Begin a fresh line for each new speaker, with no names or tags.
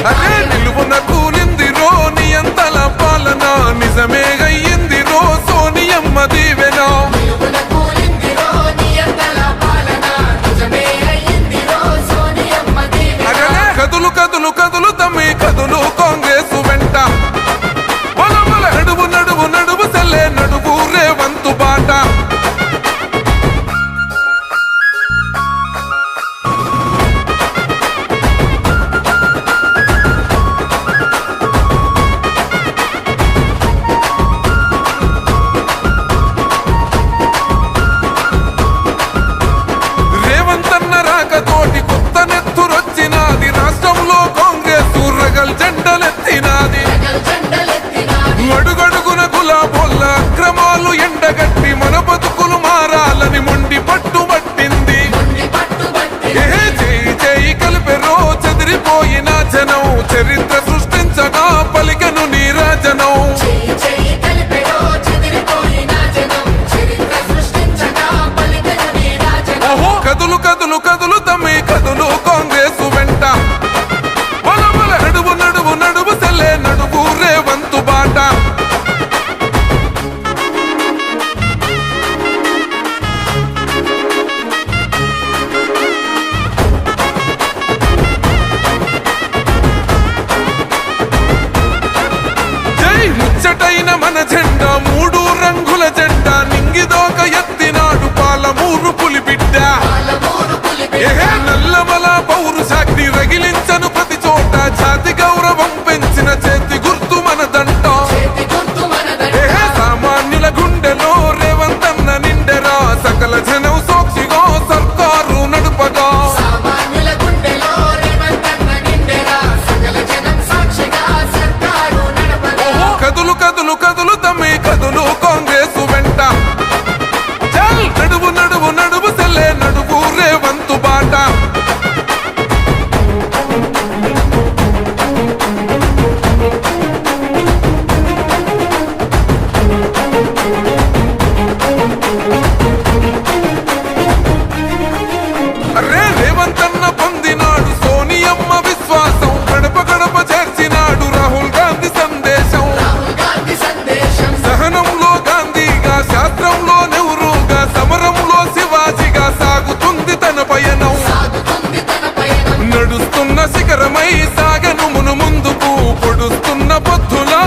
అరే నిలువున కూలిందిరో నియంతల పాలన నిజమే అయ్యిందిరో సోనియమ్మ దీవెన కదులు కదులు కదులు తమ్మి కదులు కాంగ్రెస్ వెంట నడువు నడువు నడువు సెల్లే నడువు రేవంతు బాట రేవంతన్న రాకతోటి కొత్త నెత్తురొచ్చినాది రాష్ట్రంలో కాంగ్రెస్ రగల్ జెండలెత్తినాది అడుగడుగున గులాబోళ్ళ అక్రమాలు ఎండగట్టి మన బతుకులు మారాలని మొండి పట్టుబట్టింది చేయి చేయి కలిపెరో చెదిరిపోయిన జనం చరిత్ర సృష్టించగా పలికెను నీరాజనం ఓహో కదులు కదులు కదులు తమ్మి కదులు కాంగ్రెస్ వెంట నడువు నడువు నడువు సెల్లే నడువు రేవంతు బాట జై ముచ్చటైన మన జెండా మూడు రంగుల జెండా నింగిదోక ఎత్తినాడు పాలమూరు పులిబిడ్డ నల్లమల పౌరుషాగ్ని రగిలించను ప్రతి చోట జాతి గౌరవం పెంచిన చేతి గుర్తు మన దంట సామాన్యుల గుండెలో రేవంతన్న నిండెరా సకల జనం సాక్షిగా సర్కారు నడుపగా కదులు కదులు కదులు తమ్మి కదులు కాంగ్రెస్ వెంట నడువు నడువు నడువు సెల్లే నడువు రేవంతు బాట అరే రేవంతన్న పొందినాడు సోనియమ్మ విశ్వాసం గడప గడప చేర్చినాడు రాహుల్ గాంధీ సందేశం సహనంలో గాంధీగా శాస్త్రంలో నెహ్రూగా సమరంలో శివాజీగా సాగుతుంది తన పయనం నడుస్తున్న శిఖరమై సాగను మును ముందుకు పొడుస్తున్న పొద్దులా